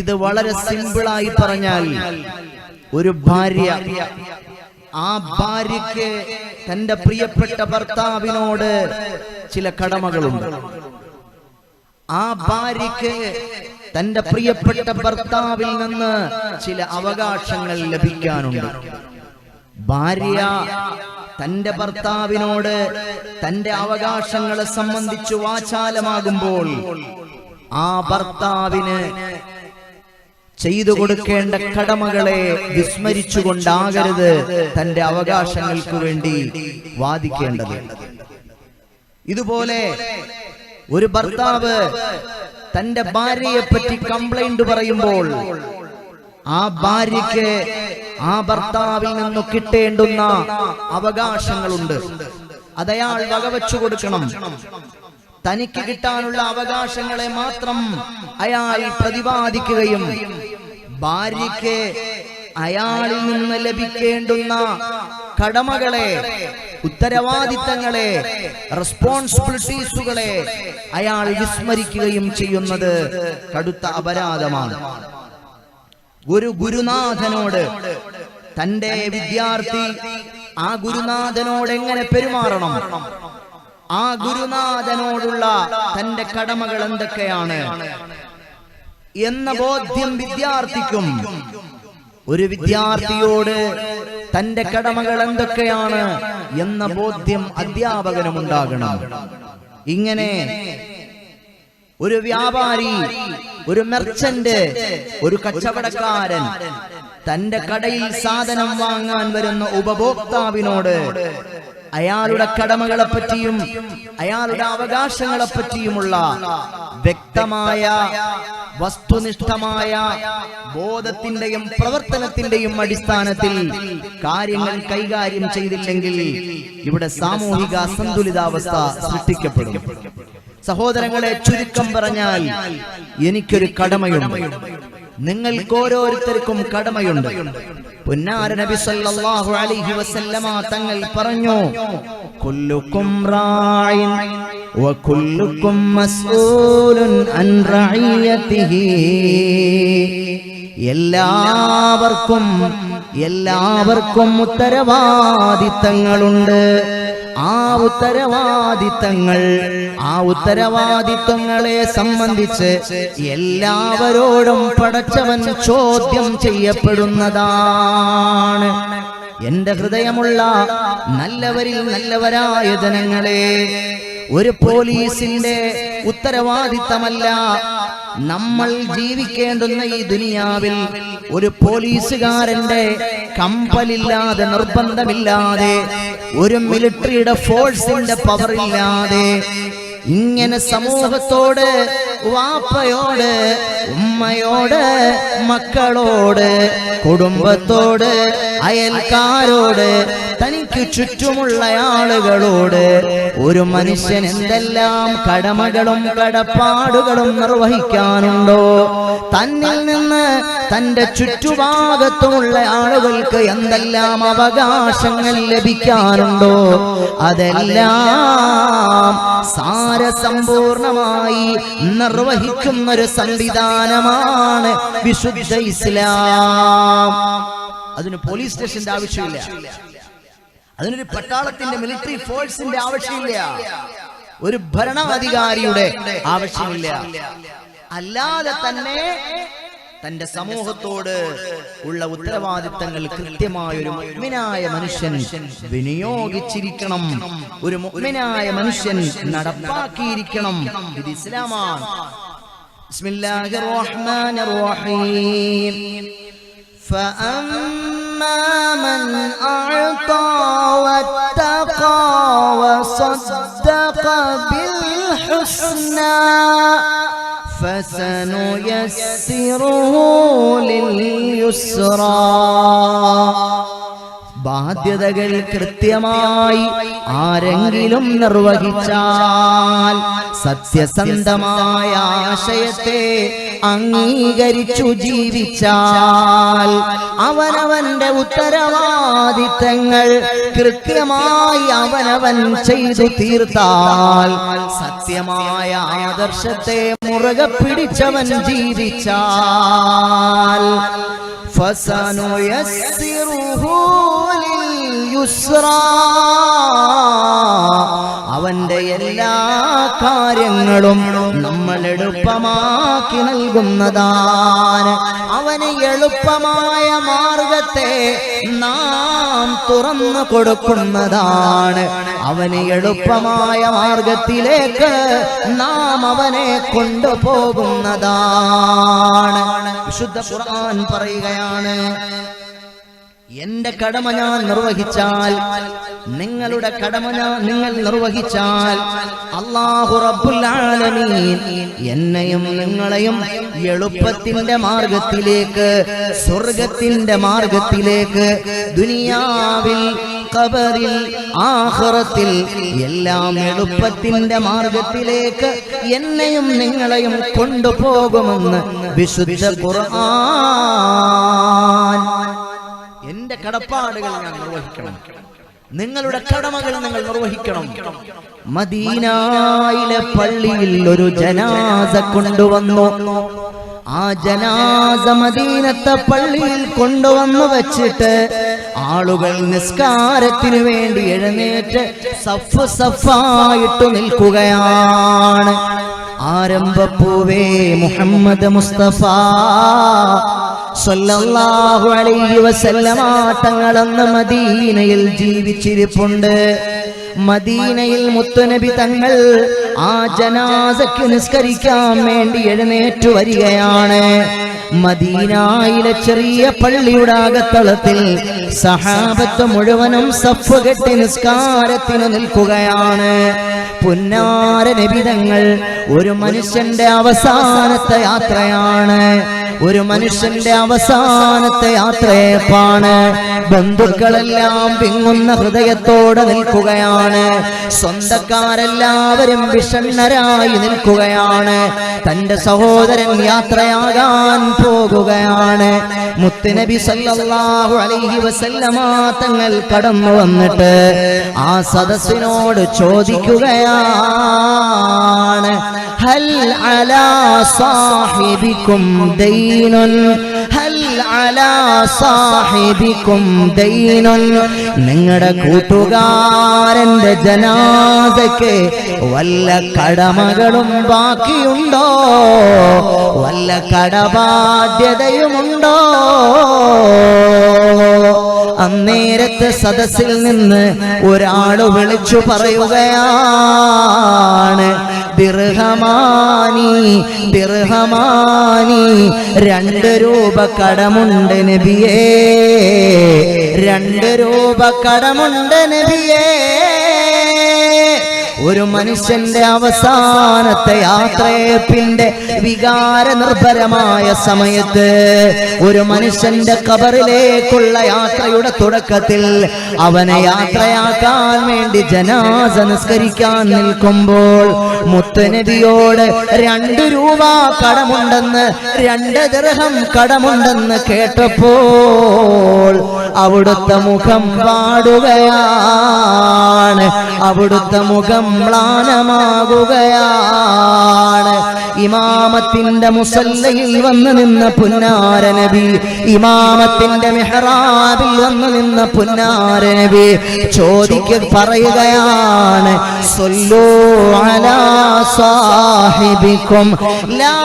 ഇത് വളരെ സിമ്പിളായി പറഞ്ഞാൽ, ഒരു ഭാര്യ, ആ ഭാര്യയ്ക്ക് തന്റെ പ്രിയപ്പെട്ട ഭർത്താവിനോട് ചില കടമകളുണ്ട്. ആ ഭാര്യയ്ക്ക് തന്റെ പ്രിയപ്പെട്ട ഭർത്താവിൽ നിന്ന് ചില അവകാശങ്ങൾ ലഭിക്കാനുണ്ട്. ഭാര്യ തന്റെ ഭർത്താവിനോട് തന്റെ അവകാശങ്ങളെ സംബന്ധിച്ച് വാചാലമാകുമ്പോൾ ആ ഭർത്താവിന് ചെയ്തു കൊടുക്കേണ്ട കടമകളെ വിസ്മരിച്ചുകൊണ്ടാകരുത് തന്റെ അവകാശങ്ങൾക്ക് വേണ്ടി വാദിക്കേണ്ടത്. ഇതുപോലെ ഒരു ഭർത്താവ് തന്റെ ഭാര്യയെ പറ്റി കംപ്ലൈന്റ് പറയുമ്പോൾ ആ ഭാര്യയ്ക്ക് ആ ഭർത്താവിൽ നിന്ന് കിട്ടേണ്ടുന്ന അവകാശങ്ങളുണ്ട്. അതയാൾ വകവെച്ചു കൊടുക്കണം. തനിക്ക് കിട്ടാനുള്ള അവകാശങ്ങളെ മാത്രം അയാൾ പ്രതിപാദിക്കുകയും ഭാര്യയ്ക്ക് അയാളിൽ നിന്ന് ലഭിക്കേണ്ടുന്ന കടമകളെ, ഉത്തരവാദിത്തങ്ങളെ, റെസ്പോൺസിബിലിറ്റീസുകളെ അയാൾ വിസ്മരിക്കുകയും ചെയ്യുന്നത് കടുത്ത അപരാധമാണ്. ഒരു ഗുരുനാഥനോട് തന്റെ വിദ്യാർത്ഥി ആ ഗുരുനാഥനോട് എങ്ങനെ പെരുമാറണം, ആ ഗുരുനാഥനോടുള്ള തന്റെ കടമകൾ എന്തൊക്കെയാണ് എന്ന ബോധ്യം വിദ്യാർത്ഥിക്കും. ഒരു വിദ്യാർത്ഥിയോട് തന്റെ കടമകൾ എന്തൊക്കെയാണ് എന്ന ബോധ്യം അധ്യാപകനും ഉണ്ടാകണം. ഇങ്ങനെ ഒരു വ്യാപാരി, ഒരു മെർച്ചന്റ്, ഒരു കച്ചവടക്കാരൻ തന്റെ കടയിൽ സാധനം വാങ്ങാൻ വരുന്ന ഉപഭോക്താവിനോട് അയാളുടെ കടമകളെ പറ്റിയും അയാളുടെ അവകാശങ്ങളെ പറ്റിയുമുള്ള വ്യക്തമായ വസ്തുനിഷ്ഠമായ ബോധത്തിന്റെയും പ്രവർത്തനത്തിന്റെയും അടിസ്ഥാനത്തിൽ കാര്യങ്ങൾ കൈകാര്യം ചെയ്തില്ലെങ്കിൽ ഇവിടെ സാമൂഹിക അസന്തുലിതാവസ്ഥ സൃഷ്ടിക്കപ്പെടും. സഹോദരങ്ങളെ, ചുരുക്കം പറഞ്ഞാൽ എനിക്കൊരു കടമയുണ്ട്, നിങ്ങൾക്ക് ഓരോരുത്തർക്കും കടമയുണ്ട്. പുന്നാര നബി സല്ലല്ലാഹു അലൈഹി വസല്ലമ തങ്ങൾ പറഞ്ഞു, കുല്ലുക്കും റായിൻ വകുല്ലുക്കും മസ്ഊലുൻ അൻ റഇയതിഹി. എല്ലാവർക്കും ഉത്തരവാദിത്തങ്ങളുണ്ട്. ആ ഉത്തരവാദിത്തങ്ങളെ സംബന്ധിച്ച് എല്ലാവരോടും പടച്ചവൻ ചോദ്യം ചെയ്യപ്പെടുന്നതാണ്. എന്റെ ഹൃദയമുള്ള നല്ലവരിൽ നല്ലവരായ ജനങ്ങളെ, ഒരു പോലീസിന്റെ ഉത്തരവാദിത്തമല്ല നമ്മൾ ജീവിക്കേണ്ടുന്ന ഈ ദുനിയാവിൽ ഒരു പോലീസുകാരന്റെ കമ്പലില്ലാതെ, നിർബന്ധമില്ലാതെ, ഒരു മിലിറ്ററിയുടെ ഫോഴ്സിന്റെ പവറില്ലാതെ ഇങ്ങനെ സമൂഹത്തോട്, വാപ്പയോട്, ഉമ്മയോട്, മക്കളോട്, കുടുംബത്തോട്, അയൽക്കാരോട്, തനിക്ക് ചുറ്റുമുള്ള ആളുകളോട് ഒരു മനുഷ്യൻ എന്തെല്ലാം കടമകളും കടപ്പാടുകളും നിർവഹിക്കാനുണ്ടോ, തന്നിൽ നിന്ന് തന്റെ ചുറ്റുഭാഗത്തുമുള്ള ആളുകൾക്ക് എന്തെല്ലാം അവകാശങ്ങൾ ലഭിക്കാനുണ്ടോ, അതെല്ലാം സാരസമ്പൂർണമായി നിർവഹിക്കുന്ന ഒരു സംവിധാനമാണ് വിശുദ്ധ ഇസ്ലാം. അതിന് പോലീസ് സ്റ്റേഷന്റെ ആവശ്യമില്ല, അതിനൊരു പട്ടാളത്തിന്റെ, മിലിറ്ററി ഫോഴ്സിന്റെ ആവശ്യമില്ല, ഒരു ഭരണാധികാരിയുടെ ആവശ്യമില്ല. അല്ലാതെ തന്നെ തന്റെ സമൂഹത്തോട് ഉള്ള ഉത്തരവാദിത്തങ്ങൾ കൃത്യമായ ഒരു മുഅ്മിനായ മനുഷ്യൻ വിനിയോഗിച്ചിരിക്കണം, ഒരു മുഅ്മിനായ മനുഷ്യൻ നടപ്പാക്കിയിരിക്കണം. ഇത് ഇസ്ലാമാണ്. ബിസ്മില്ലാഹിർ റഹ്മാനിർ റഹീം. فأما من أعطى واتقى وصدق بالحسنى فسنيسره لليسرى. ബാധ്യതകൾ കൃത്യമായി ആരെങ്കിലും നിർവഹിച്ചാൽ, സത്യസന്ധമായ ആശയത്തെ അംഗീകരിച്ചു ജീവിച്ചാൽ, അവനവന്റെ ഉത്തരവാദിത്തങ്ങൾ കൃത്യമായി അവനവൻ ചെയ്തു തീർത്താൽ, സത്യമായ ആദർശത്തെ മുറുകെ പിടിച്ചവൻ ജീവിച്ചാൽ, ഫസനുയസ്സിറുഹു ലിൽയുസ്റാ, അവന്റെ എല്ലാ കാര്യങ്ങളും നമ്മൾ എളുപ്പമാക്കി നൽകുന്നതാണ്. അവന് എളുപ്പമായ മാർഗത്തെ നാം തുറന്നു കൊടുക്കുന്നതാണ്. അവന് എളുപ്പമായ മാർഗത്തിലേക്ക് നാം അവനെ കൊണ്ടുപോകുന്നതാണ്. വിശുദ്ധ ഖുർആൻ പറയുകയാണ്, എന്റെ കടമ ഞാൻ നിർവഹിച്ചാൽ, നിങ്ങളുടെ കടമ നിങ്ങൾ നിർവഹിച്ചാൽ, അല്ലാഹു റബ്ബുൽ ആലമീൻ എന്നെയും നിങ്ങളെയും എളുപ്പത്തിന്റെ മാർഗത്തിലേക്ക്, സ്വർഗത്തിന്റെ മാർഗത്തിലേക്ക്, ദുനിയാവിൽ, ഖബറിൽ, ആഖിറത്തിൽ എല്ലാം എളുപ്പത്തിന്റെ മാർഗത്തിലേക്ക് എന്നെയും നിങ്ങളെയും കൊണ്ടുപോകുമെന്ന് വിശുദ്ധ ഖുർആൻ. എന്റെ കടപ്പാടുകൾ ഞാൻ നിർവഹിക്കണം, നിങ്ങളുടെ കടമകൾ നിങ്ങൾ നിർവഹിക്കണം. മദീനയിലെ പള്ളിയിൽ ഒരു ജനാസ കൊണ്ടുവന്നു. ആ ജനാസ മദീനത്തെ പള്ളിയിൽ കൊണ്ടുവന്നു വച്ചിട്ട് ആളുകൾ നിസ്കാരത്തിനു വേണ്ടി എഴുന്നേറ്റ് സഫ് സഫായിട്ട് നിൽക്കുകയാണ്. ആരംഭപ്പൂവേ മുഹമ്മദ് മുസ്തഫ സല്ലല്ലാഹു അലൈഹി വസല്ലമ തങ്ങളന്ന് മദീനയിൽ ജീവിച്ചിരിപ്പുണ്ട്. മദീനയിൽ മുത്തുനബി തങ്ങൾ ആ ജനാസയ്ക്ക് നിസ്കരിക്കാൻ വേണ്ടി എഴുന്നേറ്റു വരികയാണ്. മദീനയിലെ ചെറിയ പള്ളിയുടെ അകത്തളത്തിൽ സഹാബത്ത് മുഴുവനും സഫ് കെട്ടി നിസ്കാരത്തിന് നിൽക്കുകയാണ്. പുന്നാര നബി തങ്ങൾ ഒരു മനുഷ്യന്റെ അവസാനത്തെ യാത്രയാണ്, ഒരു മനുഷ്യന്റെ അവസാനത്തെ യാത്രയേപ്പാണ്. ബന്ധുക്കളെല്ലാം വിങ്ങുന്ന ഹൃദയത്തോടെ നിൽക്കുകയാണ്. സ്വന്തക്കാരെല്ലാവരും വിഷണ്ണരായി നിൽക്കുകയാണ്. തന്റെ സഹോദരൻ യാത്രയാകാൻ പോകുകയാണ്. മുത്തുനബി സല്ലല്ലാഹു അലൈഹി വസല്ലമ തങ്ങൾ കടന്നു വന്നിട്ട് ആ സദസ്സിനോട് ചോദിക്കുകയാണ്, ഹൽ അലാ സാഹിബിക്കും ദൈനുൻ, ഹൽ അലാ സാഹിബിക്കും ദൈനുൻ, നിങ്ങളുടെ കൂട്ടുകാരന്റെ ജനാസയ്ക്ക് വല്ല കടമകളും ബാക്കിയുണ്ടോ, വല്ല കടബാധ്യതയുമുണ്ടോ? അന്നേരത്തെ സദസ്സിൽ നിന്ന് ഒരാള് വിളിച്ചു പറയുകയാണ്, ദിർഹമാനി ദിർഹമാനി, 2 രൂപ കടമുണ്ട് നബിയേ, 2 രൂപ കടമുണ്ട് നബിയേ. ഒരു മനുഷ്യന്റെ അവസാനത്തെ യാത്രയപ്പിന്റെ വികാര നിർഭരമായ സമയത്ത്, ഒരു മനുഷ്യന്റെ ഖബറിലേക്കുള്ള യാത്രയുടെ തുടക്കത്തിൽ അവനെ യാത്രയാക്കാൻ വേണ്ടി ജനാസ നിസ്കരിക്കാൻ നിൽക്കുമ്പോൾ മുത്തുനബിയോട് 2 രൂപ കടമുണ്ടെന്ന്, 2 ദിർഹം കടമുണ്ടെന്ന് കേട്ടപ്പോൾ അവിടുത്തെ മുഖം വാടുകയാണ്, അവിടുത്തെ മുഖം മ്ലാനമാകുകയാണ്. ഇമാമത്തിന്റെ മുസല്ലയിൽ വന്നു നിന്ന പുന്നാര നബി, ഇമാമത്തിന്റെ മിഹ്റാബിൽ വന്നു നിന്ന പുന്നാര നബി പറയുകയാണ്, സല്ലൂ അലാ സാഹിബിക്കും ലാ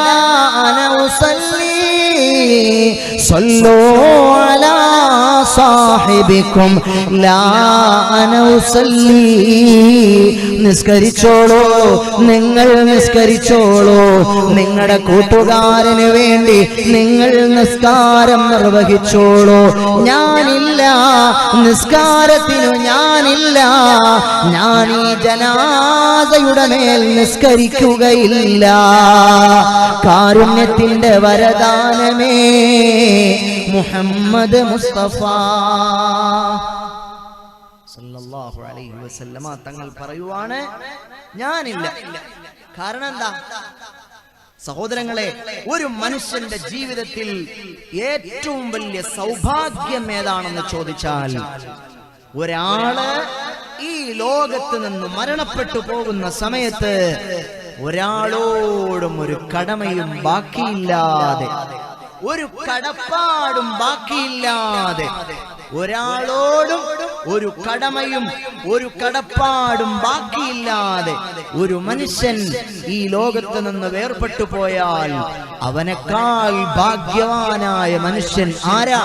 അന ഉസല്ലി, സല്ലൂ അലാ സാഹിബിക്കും ലാ അന ഉസല്ലി. നിസ്കരിച്ചോളൂ, നിങ്ങൾ നിസ്കരിച്ചോളൂ, നിങ്ങളുടെ കൂട്ടുകാരന് വേണ്ടി നിങ്ങൾ നിസ്കാരം നിർവഹിച്ചോളൂ. ഞാനില്ല, നിസ്കാരത്തിനു ഞാനില്ല, ഞാൻ ഈ ജനാസയുടെ മേൽ നിസ്കരിക്കുകയില്ല. കാരുണ്യത്തിന്റെ വരദാനമേ മുഹമ്മദ് മുസ്തഫ. സല്ലല്ലാഹു അലൈഹി വസല്ലമ തങ്ങൾ പറയുവാണ്, ഞാനില്ല. കാരണം എന്താ സഹോദരങ്ങളെ, ഒരു മനുഷ്യന്റെ ജീവിതത്തിൽ ഏറ്റവും വലിയ സൗഭാഗ്യം ഏതാണെന്ന് ചോദിച്ചാൽ, ഒരാള് ഈ ലോകത്ത് നിന്ന് മരണപ്പെട്ടു പോകുന്ന സമയത്ത് ഒരാളോടും ഒരു കടമയും ബാക്കിയില്ലാതെ, ഒരു കടപ്പാടും ബാക്കിയില്ലാതെ, ഒരാളോടും ഒരു കടമയും ഒരു കടപ്പാടും ബാക്കിയില്ലാതെ ഒരു മനുഷ്യൻ ഈ ലോകത്ത് നിന്ന് വേർപെട്ടു പോയാൽ അവനേക്കാൾ ഭാഗ്യവാനായ മനുഷ്യൻ ആരാ?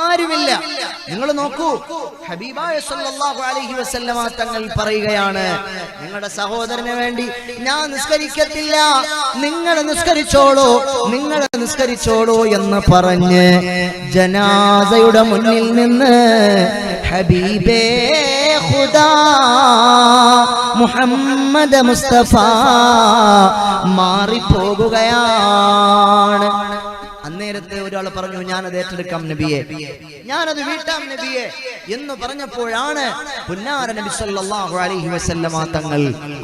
ആരുമില്ല. നിങ്ങൾ നോക്കൂ, ഹബീബായ സല്ലല്ലാഹു അലൈഹി വസല്ലമ തങ്ങൾ പറയുകയാണ്, നിങ്ങളുടെ സഹോദരന് വേണ്ടി ഞാൻ നിസ്കരിക്കത്തില്ല, നിങ്ങൾ നിസ്കരിച്ചോളൂ, നിങ്ങൾ നിസ്കരിച്ചോളൂ എന്ന് പറഞ്ഞ് ജനാസയുടെ മുന്നിൽ നിന്ന് ഹബീബേ ഖുദാ മുഹമ്മദ് മുസ്തഫ മാറിപ്പോകുകയാണ്. അന്നേരത്തെ ഒരാൾ പറഞ്ഞു, ഞാനത് ഏറ്റെടുക്കാം നബിയെ, ഞാനത് വീട്ടാം നബിയെ എന്ന് പറഞ്ഞപ്പോഴാണ് പുന്നാര നബി സല്ലല്ലാഹു അലൈഹി വസല്ലമ തങ്ങൾ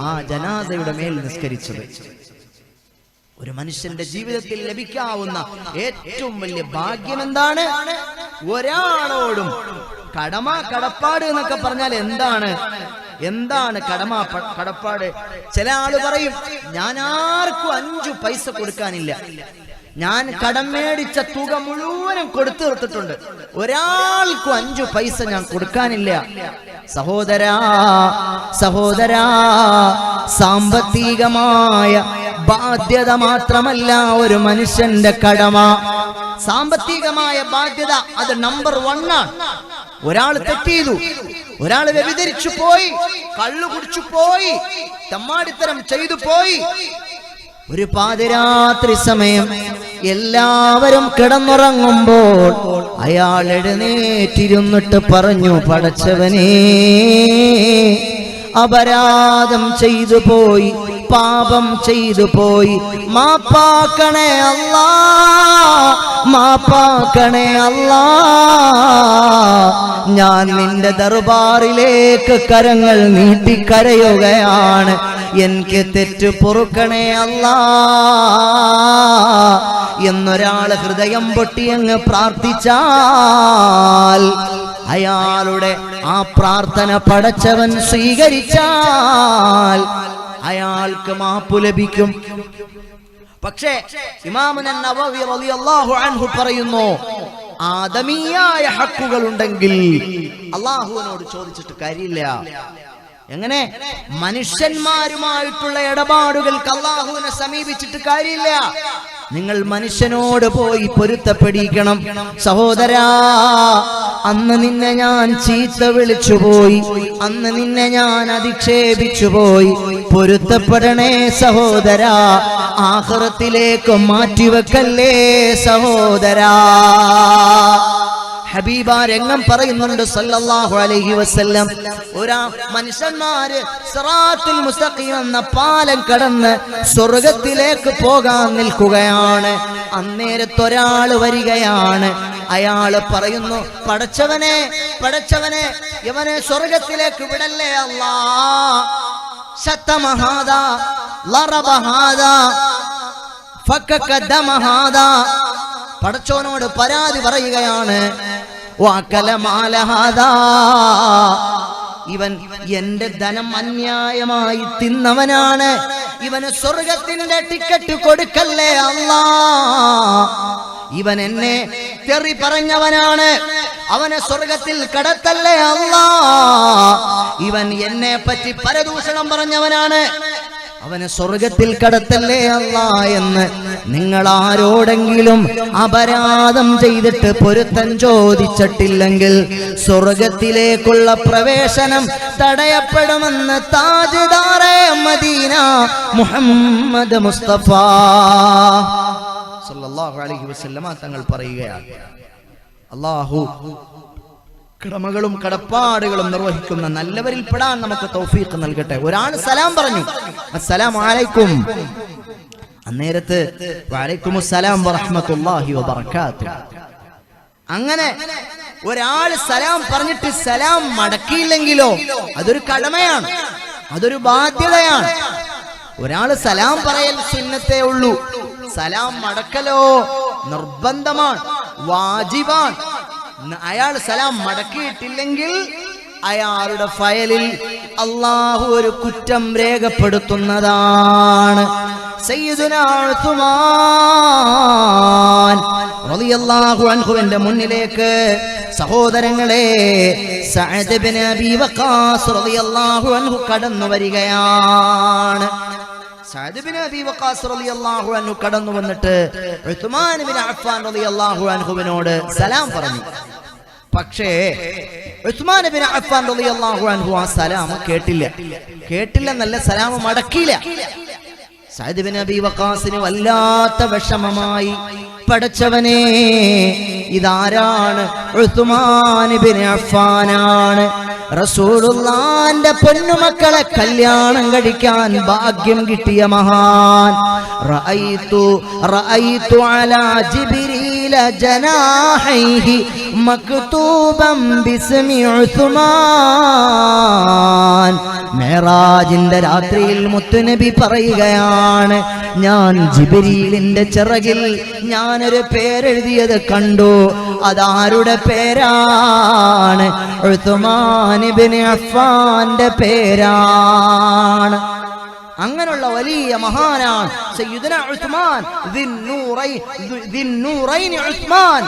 ആ ജനാസയുടെ മേൽ നിസ്കരിച്ചത്. ഒരു മനുഷ്യന്റെ ജീവിതത്തിൽ ലഭിക്കാവുന്ന ഏറ്റവും വലിയ ഭാഗ്യം എന്താണ്? ഒരാളോടും കടപ്പാട് എന്നൊക്കെ പറഞ്ഞാൽ എന്താണ് കടപ്പാട്? ചില ആള് പറയും, ഞാൻ ആർക്കും 5 പൈസ കൊടുക്കാനില്ല, ഞാൻ കടം മേടിച്ച തുക മുഴുവനും കൊടുത്തു തീർത്തിട്ടുണ്ട്, ഒരാൾക്കും 5 പൈസ ഞാൻ കൊടുക്കാനില്ല. സഹോദരാ, സാമ്പത്തികമായ ബാധ്യത മാത്രമല്ല ഒരു മനുഷ്യന്റെ കടമ. സാമ്പത്തികമായ ബാധ്യത അത് നമ്പർ 1 ആണ്. ഒരാൾ തെറ്റ് ചെയ്തു, ഒരാൾ വ്യഭിചരിച്ചു പോയി, കള്ളു കുടിച്ചു പോയി, തമ്മാടിത്തരം ചെയ്തു പോയി, ഒരു പാതിരാത്രി സമയം എല്ലാവരും കിടന്നുറങ്ങുമ്പോൾ അയാൾ എഴുന്നേറ്റിരുന്നിട്ട് പറഞ്ഞു, പടച്ചവനേ, അപരാധം ചെയ്തു പോയി, പാപം ചെയ്തു പോയി, മാപ്പാക്കണേ അല്ലാ, മാപ്പാക്കണേ അല്ലാ, ഞാൻ നിന്റെ ദർബാറിലേക്ക് കരങ്ങൾ നീട്ടിക്കരയുകയാണ്, എനിക്ക് തെറ്റ് പൊറുക്കണേ അല്ലാ എന്നൊരാൾ ഹൃദയം പൊട്ടി അങ്ങ് പ്രാർത്ഥിച്ചാൽ, അയാളുടെ ആ പ്രാർത്ഥന പടച്ചവൻ സ്വീകരിച്ചാൽ അയാൾക്ക് മാപ്പ് ലഭിക്കും. പക്ഷേ ഇമാമുൻ നവവി റളിയല്ലാഹു അൻഹു പറയുന്നു, ആദമീയായ ഹക്കുകൾ ഉണ്ടെങ്കിൽ അല്ലാഹുവിനോട് ചോദിച്ചിട്ട് കാര്യമില്ല. എങ്ങനെ? മനുഷ്യന്മാരുമായിട്ടുള്ള ഇടപാടുകൾക്ക് അല്ലാഹുവിനെ സമീപിച്ചിട്ട് കാര്യമില്ല. നിങ്ങൾ മനുഷ്യനോട് പോയി പൊരുത്തപ്പെടിക്കണം. സഹോദരാ, അന്ന് നിന്നെ ഞാൻ ചീത്ത വിളിച്ചുപോയി, അന്ന് നിന്നെ ഞാൻ അധിക്ഷേപിച്ചുപോയി, പൊരുത്തപ്പെടണേ സഹോദരാ, ആഖിറത്തിലേക്ക് മാറ്റിവെക്കല്ലേ സഹോദരാ. ഹബീബ രംഗം പറയുന്നുണ്ട് സല്ലല്ലാഹു അലൈഹി വസല്ലം, മനുഷ്യന്മാര് സിറാത്തുൽ മുസ്തഖീം എന്ന പാലം കടന്ന് സ്വർഗത്തിലേക്ക് പോകാൻ നിൽക്കുകയാണ്. അന്നേരത്തൊരാൾ വരികയാണ്. അയാള് പറയുന്നു, പടച്ചവനെ, ഇവനെ സ്വർഗത്തിലേക്ക് വിടല്ലേ അല്ലാ, ശതമഹാദാ ലറബഹാദാ ഫക്കദമഹാദാ, പടച്ചോനോട് പരാതി പറയുകയാണ്. ഇവൻ എന്റെ ധനം അന്യായമായി തിന്നവനാണ്, ഇവന് സ്വർഗത്തിന്റെ ടിക്കറ്റ് കൊടുക്കല്ലേ അല്ലാ, ഇവൻ എന്നെ തെറി പറഞ്ഞവനാണ്, അവനെ സ്വർഗത്തിൽ കടത്തല്ലേ അല്ലാ, ഇവൻ എന്നെ പറ്റി പരദൂഷണം പറഞ്ഞവനാണ്, അവനെ സ്വർഗത്തിൽ കടത്തല്ലേ അല്ലാ എന്ന് നിങ്ങൾ ആരോടെങ്കിലും അപരാധം ചെയ്തിട്ട് പൊരുത്തം ചോദിച്ചിട്ടില്ലെങ്കിൽ സ്വർഗത്തിലേക്കുള്ള പ്രവേശനം തടയപ്പെടുമെന്ന് താജ്ദാറെ മദീന മുഹമ്മദ് മുസ്തഫ സല്ലല്ലാഹു അലൈഹി വസല്ലമ തങ്ങൾ പറയുകയാണ്. അല്ലാഹു കടമകളും കടപ്പാടുകളും നിർവഹിക്കുന്ന നല്ലവരിൽ പെടാൻ നമുക്ക് തൗഫീഖ് നൽകട്ടെ. ഒരാൾ സലാം പറഞ്ഞു, അസ്സലാമു അലൈക്കും. അന്നേരത്ത് വഅലൈക്കുമുസ്സലാം വറഹ്മത്തുള്ളാഹി വബറകാതുഹു. അങ്ങനെ ഒരാൾ സലാം പറഞ്ഞിട്ട് സലാം മടക്കിയില്ലെങ്കിലോ അതൊരു കടമയാണ്, അതൊരു ബാധ്യതയാണ്. ഒരാൾ സലാം പറയൽ സുന്നത്തേ ഉള്ളൂ, സലാം മടക്കലോ നിർബന്ധമാണ്, വാജിബാണ്. അയാൾ സലാം മടക്കിയിട്ടില്ലെങ്കിൽ അയാളുടെ ഫയലിൽ അല്ലാഹു ഒരു കുറ്റം രേഖപ്പെടുത്തുന്നതാണ്. സയ്യിദുനാ ഉസ്മാൻ റളിയല്ലാഹു അൻഹുവിന്റെ മുന്നിലേക്ക് സഹോദരങ്ങളെ സഅദ് ഇബ്നു അബീ വഖാസ് റളിയല്ലാഹു അൻഹു കടന്നു വരികയാണ്. സഅദ് ഇബ്നു അബീ വഖാസ് റളിയല്ലാഹു അൻഹു കടന്നു വന്നിട്ട് ഉസ്മാൻ ഇബ്നു അഫ്ഫാൻ റളിയല്ലാഹു അൻഹുവിനോട് സലാം പറഞ്ഞു. പക്ഷേ ഉസ്മാൻ ഇബ്നു അഫ്ഫാൻ റളിയല്ലാഹു അൻഹു ആ സലാം കേട്ടില്ലെന്നല്ല, സലാം മടക്കിയില്ല. സഅദ് ഇബ്നു അബീ വഖാസിന് വല്ലാത്ത വിഷമമായി. പടച്ചവനെ, ഇതാരാണ്? ഉസ്മാൻ ഇബ്നു അഫ്ഫാനാണ്. റസൂലുള്ളാഹിന്റെ പൊന്നുമക്കളെ കല്യാണം കഴിക്കാൻ ഭാഗ്യം കിട്ടിയ മഹാൻ. റഅയ്തു അലാ ജിബ്രീല ജനാഹൈഹി മക്തൂബൻ ബിസ്മി ഉസ്മാൻ. മിഅ്റാജിന്റെ രാത്രിയിൽ മുത്തുനബി പറയുകയാണ്, ഞാൻ ജിബ്രീലിന്റെ ചിറകിൽ ഞാനൊരു പേരെഴുതിയത് കണ്ടു. അതാരുടെ പേരാണ്? ഉസ്മാൻ ഇബ്നു അഫ്ഫാന്റെ പേരാണ്. അങ്ങനെയുള്ള വലിയ മഹാനാണ് സയ്യിദുനാ ഉസ്മാൻ ദിന്നൂറൈൻ ഉസ്മാൻ.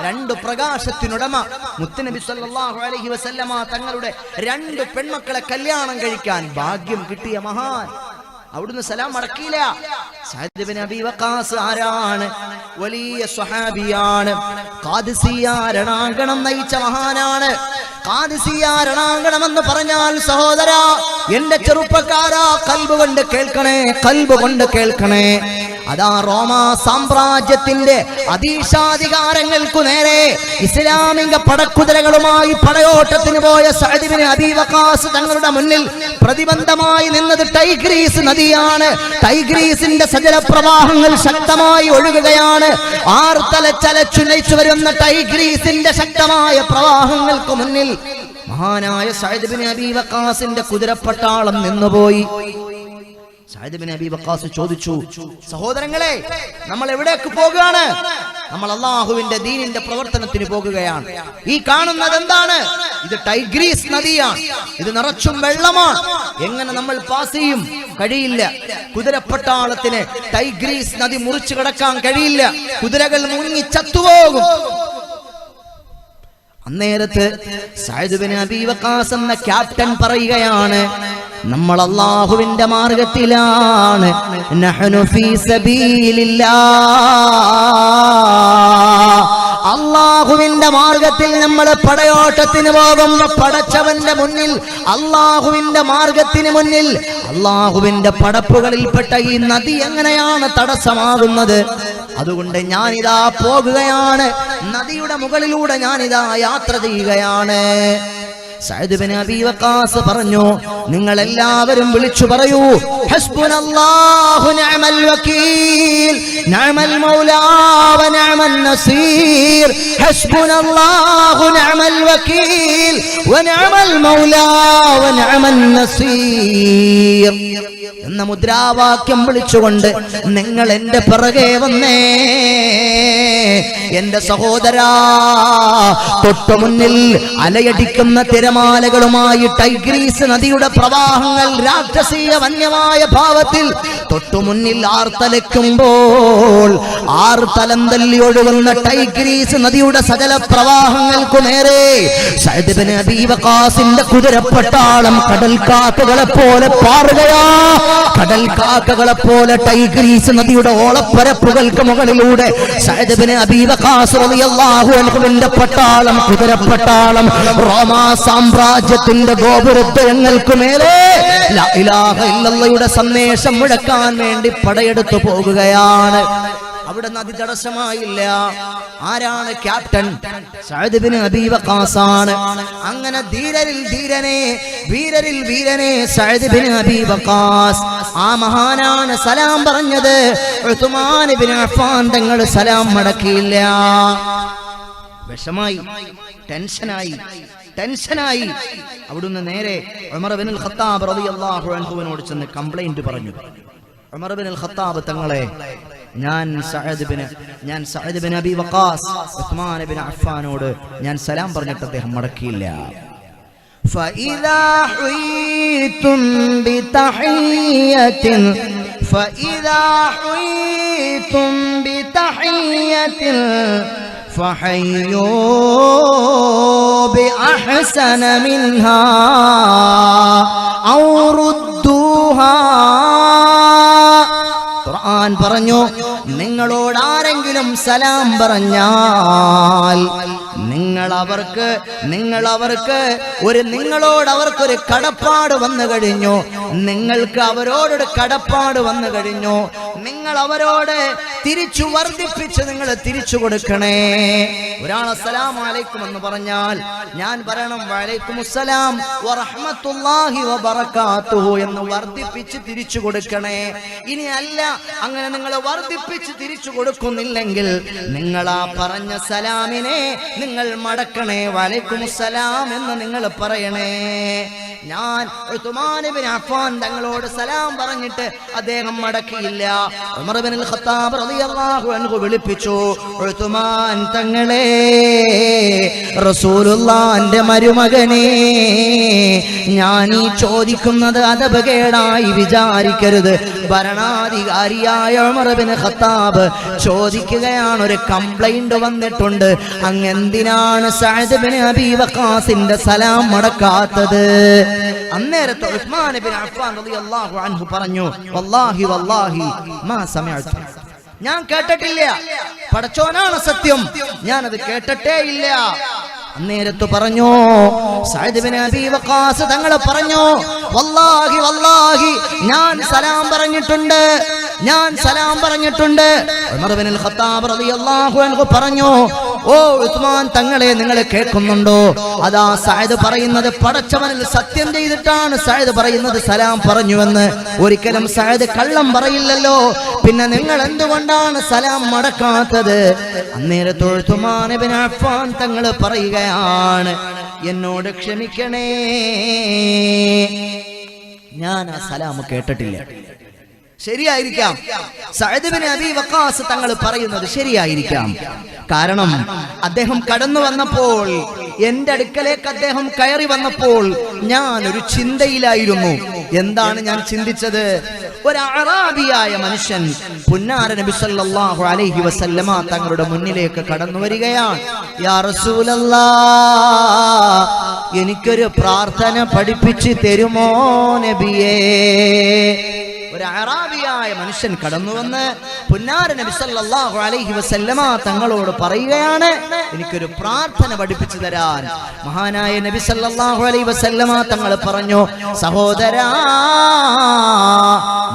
രണ്ട് പ്രകാശത്തിനുടമ മുത്തുനബി സല്ലല്ലാഹു അലൈഹി വസല്ലമ തങ്ങളുടെ രണ്ട് പെൺമക്കളെ കല്യാണം കഴിക്കാൻ ഭാഗ്യം കിട്ടിയ മഹാൻ. അവിടുന്ന് സലാം മടക്കിയില്ല. സഅദ് ഇബ്നു അബീ വഖാസ് ആരാണ്? വലിയ സ്വഹാബിയാണ്. ഖാദിസിയ രണാങ്കണം നയിച്ച മഹാനാണ്. ഖാദിസിയ രണാങ്കണം എന്ന് പറഞ്ഞാൽ സഹോദരാ, എന്റെ ചെറുപ്പക്കാരാ, കൽബ് കൊണ്ട് കേൾക്കണേ, കൽബ് കൊണ്ട് കേൾക്കണേ. അതാ റോമാ സാമ്രാജ്യത്തിന്റെ അധീശാധികാരങ്ങൾക്കു നേരെ ഇസ്ലാമിക പടക്കുതിരകളുമായി പടയോട്ടത്തിന് പോയ സഅദ് ഇബ്നു അബീ വഖാസ് തങ്ങളുടെ മുന്നിൽ പ്രതിബന്ധമായി നിന്നത് ടൈഗ്രീസ് നദിയാണ്. ടൈഗ്രീസിന്റെ സജലപ്രവാഹങ്ങൾ ശക്തമായി ഒഴുകുകയാണ്. ആർത്തലച്ചലച്ചുലച്ചു വരുന്ന ടൈഗ്രീസിന്റെ ശക്തമായ പ്രവാഹങ്ങൾക്ക് മുന്നിൽ മഹാനായ സഅദ് ഇബ്നു അബീ വഖാസിന്റെ കുതിരപ്പട്ടാളം നിന്നുപോയി. സഅദ് ഇബ്നു അബീ വഖാസ് ചോദിച്ചു, സഹോദരങ്ങളെ, നമ്മൾ എവിടേക്ക് പോകുകയാണ്? നമ്മൾ അല്ലാഹുവിന്റെ ദീനിന്റെ പ്രവർത്തനത്തിന് പോകുകയാണ്. ഈ കാണുന്നത് എന്താണ്? ഇത് ടൈഗ്രീസ് നദിയാണ്. ഇത് നിറച്ചും വെള്ളമാണ്. എങ്ങനെ നമ്മൾ പാസ് ചെയ്യും? കഴിയില്ല. കുതിരപ്പട്ടാളത്തിന് ടൈഗ്രീസ് നദി മുറിച്ചു കടക്കാൻ കഴിയില്ല. കുതിരകൾ മുങ്ങി ചത്തുപോകും. അന്നേരത്ത് സഅദ് ഇബ്നു അബീ വഖാസ് എന്ന ക്യാപ്റ്റൻ പറയുകയാണ്, നമ്മൾ അല്ലാഹുവിന്റെ മാർഗത്തിലാണ്. നഹ്നു ഫീ സബീലില്ലാഹ്. അല്ലാഹുവിന്റെ മാർഗത്തിൽ നമ്മൾ പടയോട്ടത്തിന് പോകുന്ന പടച്ചവന്റെ മുന്നിൽ, അല്ലാഹുവിന്റെ മാർഗത്തിന് മുന്നിൽ അല്ലാഹുവിന്റെ പടപ്പുകളിൽപ്പെട്ട ഈ നദി എങ്ങനെയാണ് തടസ്സമാകുന്നത്? അതുകൊണ്ട് ഞാനിതാ പോകുകയാണ്. നദിയുടെ മുകളിലൂടെ ഞാനിതാ യാത്ര ചെയ്യുകയാണ്. സഅദ് ഇബ്നു അബീ വഖാസ് പറഞ്ഞു, നിങ്ങൾ എല്ലാവരും വിളിച്ചു പറയൂ, ഹസ്ബുനല്ലാഹു നിഅമൽ വകീൽ, നിഅമൽ മൗലാ വ നിഅമൻ നസീർ, ഹസ്ബുനല്ലാഹു നിഅമൽ വകീൽ വ നിഅമൽ മൗലാ വ നിഅമൻ നസീർ എന്ന മുദ്രാവാക്യം വിളിച്ചുകൊണ്ട് നിങ്ങൾ എന്റെ പിറകെ വന്നേ. എന്റെ സഹോദരാ, തൊട്ടു മുന്നിൽ അലയടിക്കുന്ന തിരമാലകളുമായി ടൈഗ്രീസ് നദിയുടെ പ്രവാഹങ്ങൾ രാക്ഷസീയ വന്യമായ ഭാവത്തിൽ തൊട്ടു മുന്നിൽ ആർത്തലയ്ക്കുമ്പോൾ, ആർത്തലം തല്ലി ഒഴുകുന്ന ടൈഗ്രീസ് നദിയുടെ സകല പ്രവാഹങ്ങൾക്കു നേരെ സഅദ് ഇബ്നു അബീ വഖാസിന്റെ കുതിരപ്പട്ടാളം കടൽ കാക്കകളെ പോലെ പാറുകയാ. കടൽ കാക്കകളെ പോലെ ടൈഗ്രീസ് നദിയുടെ ഓളപ്പരപ്പുകൾക്ക് മുകളിലൂടെ സഅദ് ഇബ്നു അബീ വഖാസ് റളിയല്ലാഹു അൻഹുവിന്റെ പട്ടാളം, കുതിരപ്പട്ടാളം റോമാ സാമ്രാജ്യത്തിന്റെ ഗോപുരദ്വയങ്ങൾക്ക് മേലെ ലാ ഇലാഹ ഇല്ലല്ലാഹയുടെ സന്ദേശം മുഴക്കാൻ വേണ്ടി പടയെടുത്തു പോകുകയാണ്. അവിടെ നദി തടസ്സമായില്ല. ആരാണ് ക്യാപ്റ്റൻ? സഅദ് ഇബ്നു അബീ വഖാസ് ആണ്. അങ്ങനെ ധീരരിൽ ധീരനെ, വീരരിൽ വീരനെ സഅദ് ഇബ്നു അബീ വഖാസ്. ആ മഹാനാണ് സലാം പറഞ്ഞത്. ഉസ്മാൻ ഇബ്നു അഫ്ഫാൻ തങ്ങൾ സലാം മടക്കിയില്ല. വിഷമായി, ടെൻഷനായി. അവിടുന്ന് നേരെ ഉമർ ഇബ്നുൽ ഖത്താബ് റളിയല്ലാഹു അൻഹുവിനോട് ചെന്ന് കംപ്ലൈന്റ് പറഞ്ഞു. ഉമർ ഇബ്നുൽ ഖത്താബ് തങ്ങളെ, ഞാൻ Saad bin Abi Waqqas Usman Ibnu അഫ്ഫാനോട് ഞാൻ സലാം പറഞ്ഞിട്ട് അദ്ദേഹം മടക്കിയില്ല. فإذا حييتم بتحية فحيوا بأحسن منها أو ردوها. ഖുർആൻ പറഞ്ഞു, നിങ്ങളോട് ആരെങ്കിലും സലാം പറഞ്ഞാൽ അവർക്കൊരു കടപ്പാട് വന്നു കഴിഞ്ഞു, നിങ്ങൾക്ക് അവരോടൊരു കടപ്പാട് വന്നു കഴിഞ്ഞു, നിങ്ങൾ അവരോട് തിരിച്ചു വർദ്ധിപ്പിച്ച് നിങ്ങൾ തിരിച്ചു കൊടുക്കണേ. ഒരാൾ അസ്സലാമു അലൈക്കും എന്ന് പറഞ്ഞാൽ ഞാൻ പറയണം വഅലൈക്കുമുസ്സലാം വറഹ്മത്തുള്ളാഹി വബറകാതുഹു എന്ന് വർദ്ധിപ്പിച്ച് തിരിച്ചു കൊടുക്കണേ. ഇനി അല്ല, അങ്ങനെ നിങ്ങൾ വർദ്ധിപ്പിച്ച് തിരിച്ചു കൊടുക്കുന്നില്ലെങ്കിൽ നിങ്ങൾ ആ പറഞ്ഞ സലാമിനെ നിങ്ങൾ മടക്കണേ, വഅലൈക്കുമുസ്സലാം എന്ന് നിങ്ങൾ പറയണേ. ഞാൻ ഉസ്മാൻ ഇബ്നു അഫ്ഫാൻ തങ്ങളോട് സലാം പറഞ്ഞിട്ട് അദ്ദേഹം മടക്കിയില്ല. ഉമർ ഇബ്നുൽ ഖത്താബ് റളിയല്ലാഹു അൻഹു വിളിപ്പിച്ചു, ഉസ്മാൻ തങ്ങളെ, റസൂലുള്ളാഹിന്റെ മരുമകനെ, ഞാൻ ഈ ചോദിക്കുന്നത് അദബകേടായി വിചാരിക്കരുത്. ഭരണാധികാരിയായ ഉമർ ഇബ്നുൽ ഖത്താബ് ചോദിക്കുകയാണ്, ഒരു കംപ്ലൈന്റ് വന്നിട്ടുണ്ട്, അങ്ങെന്തിനാണ് സഅദ് ബിൻ അബി വഖാസിന്റെ സലാം മടക്കാത്തത്? അന്നേരത്തെ ഉസ്മാൻ ഇബ്നു അഫ്ഫാൻ റളിയല്ലാഹു അൻഹു പറഞ്ഞു, വല്ലാഹി മാ സമിഅതു, ഞാൻ കേട്ടിട്ടില്ല, പടച്ചോനാണ് സത്യം, ഞാനത് കേട്ടിട്ടേ ഇല്ല. അന്നേരത്ത് പറഞ്ഞു, സഅദ് ബിൻ അബി വഖാസ് തങ്ങൾ പറഞ്ഞു, വല്ലാഹി ഞാൻ സലാം പറഞ്ഞിട്ടുണ്ട്. ഉമർ ഇബ്നുൽ ഖത്താബ് റളിയല്ലാഹു അൻഹു പറഞ്ഞു, ഓ ഉസ്മാൻ തങ്ങളെ, നിങ്ങൾ കേൾക്കുന്നുണ്ടോ? അതാ സഅദ് പറയുന്നത്, പടച്ചവനിൽ സത്യം ചെയ്തിട്ടാണ് സഅദ് പറയുന്നത് സലാം പറഞ്ഞുവെന്ന്. ഒരിക്കലും സഅദ് കള്ളം പറയില്ലല്ലോ, പിന്നെ നിങ്ങൾ എന്തുകൊണ്ടാണ് സലാം മടക്കാത്തത്? അന്നേരത്ത് ഉസ്മാൻ ഇബ്നു അഫ്ഫാൻ തങ്ങൾ പറയുകയാണ്, എന്നോട് ക്ഷമിക്കണേ, ഞാൻ ആ സലാം കേട്ടിട്ടില്ല. ശരിയായിരിക്കാം, സഅദ് ബിൻ അബി വഖാസ് തങ്ങൾ പറയുന്നത് ശരിയായിരിക്കാം. കാരണം അദ്ദേഹം കടന്നു വന്നപ്പോൾ, എന്റെ അടുക്കലേക്ക് അദ്ദേഹം കയറി വന്നപ്പോൾ ഞാൻ ഒരു ചിന്തയിലായിരുന്നു. എന്താണ് ഞാൻ ചിന്തിച്ചത്? ഒരു അറാബിയായ മനുഷ്യൻ പുന്നാര നബി സല്ലല്ലാഹു അലൈഹി വസല്ലമ തങ്ങളുടെ മുന്നിലേക്ക് കടന്നു വരികയാണ്. യാ റസൂലല്ലാഹ്, എനിക്കൊരു പ്രാർത്ഥന പഠിപ്പിച്ചു തരുമോ നബിയേ? ഒരു അറാബിയായ മനുഷ്യൻ കടന്നു വന്ന് പുന്നാര നബി സല്ലല്ലാഹു അലൈഹി വസല്ലമ തങ്ങളോട് പറയുകയാണ്, എനിക്കൊരു പ്രാർത്ഥന പഠിപ്പിച്ചു തരാൻ. മഹാനായ നബി സല്ലല്ലാഹു അലൈഹി വസല്ലമ തങ്ങൾ പറഞ്ഞു, സഹോദരാ,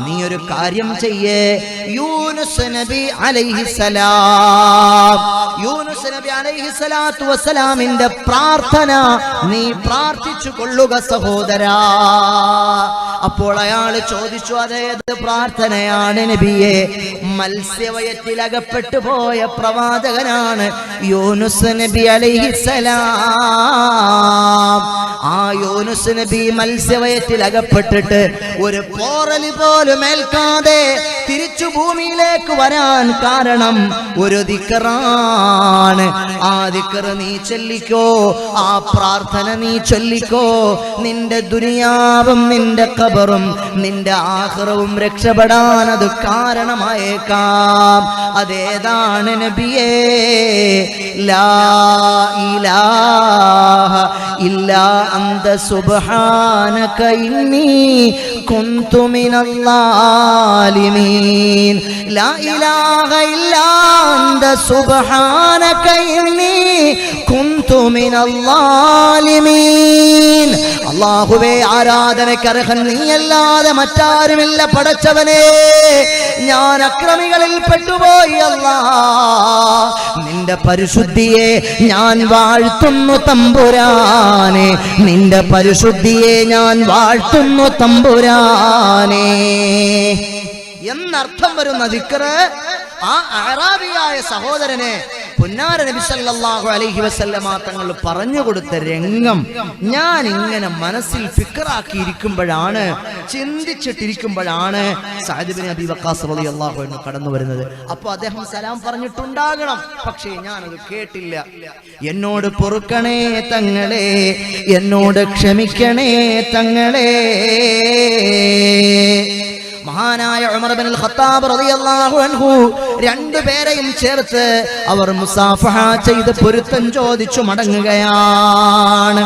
നീ ഒരു കാര്യം ചെയ്യേ. യൂനുസ് നബി അലൈഹിസ്സലാത്തു വസ്സലാമിന്റെ പ്രാർത്ഥന നീ പ്രാർത്ഥിച്ചു കൊള്ളുക സഹോദരാ. അപ്പോൾ അയാൾ ചോദിച്ചു, അതേത് പ്രാർത്ഥനയാണ് നബിയെ? മത്സ്യവയറ്റിൽ അകപ്പെട്ടു പോയ പ്രവാചകനാണ് യൂനുസ് നബി അലൈഹിസ്സലാം. ആ യൂനുസ് നബി മത്സ്യവയറ്റിൽ അകപ്പെട്ടിട്ട് ഒരു പോറൽ പോലും ഏൽക്കാതെ തിരിച്ചു ഭൂമിയിലേക്ക് വരാൻ കാരണം ഒരു ദിക്റാണ്. ആ ദിക്ർ നീ ചൊല്ലിക്കോ, ആ പ്രാർത്ഥന നീ ചൊല്ലിക്കോ, നിന്റെ ദുനിയാവും നിന്റെ ഖബറും നിന്റെ ആഖിറവും രക്ഷപ്പെടാൻ അത് കാരണമായേക്കാം. അതേതാണ് നബിയേ? ലാ ഇലാഹ ഇല്ലാ അന്ത സുബ്ഹാനക ഇന്നി കുന്തു മിനൽ ളാലിമീൻ. ലാ ഇലാഹ ഇല്ലാ അന്ത സുബ്ഹാനക ഇന്നി കുന്തു മിനൽ ളാലിമീൻ. അല്ലാഹുവേ, ആരാധനയ്ക്ക് അർഹൻ നീയല്ലാതെ മറ്റാരുമില്ല പടച്ചവനെ. ഞാൻ അക്രമികളിൽ പെട്ടുപോയി അല്ലാ. നിന്റെ പരിശുദ്ധിയെ ഞാൻ വാഴ്ത്തുന്നു തമ്പുരാനെ, നിന്റെ പരിശുദ്ധിയെ ഞാൻ വാഴ്ത്തുന്നു തമ്പുരാനെ എന്നർത്ഥം വരുന്ന ദിക്ർ ആ അറാബിയായ സഹോദരനെ പുന്നാര നബി സല്ലല്ലാഹു അലൈഹി വസല്ലമ തങ്ങൾ പറഞ്ഞു കൊടുത്ത രംഗം ഞാൻ ഇങ്ങനെ മനസ്സിൽ ഫിക്റാക്കിയിരിക്കുമ്പോഴാണ്, ചിന്തിച്ചിട്ടിരിക്കുമ്പോഴാണ് സഅദ് ഇബ്നു അബീ വഖാസ് റളിയല്ലാഹു അൻഹു കടന്നു വരുന്നത്. അപ്പോൾ അദ്ദേഹം സലാം പറഞ്ഞിട്ടുണ്ടാകണം, പക്ഷേ ഞാനത് കേട്ടില്ല. എന്നോട് പൊറുക്കണേ തങ്ങളെ, എന്നോട് ക്ഷമിക്കണേ തങ്ങളെ. മഹാനായ ഉമർ ഇബ്നുൽ ഖത്താബ് റളിയല്ലാഹു അൻഹു രണ്ടുപേരെയും ചേർത്ത് അവർ മുസാഫഹ ചെയ്ത് പൊരുത്തം ചോദിച്ചു മടങ്ങുകയാണ്.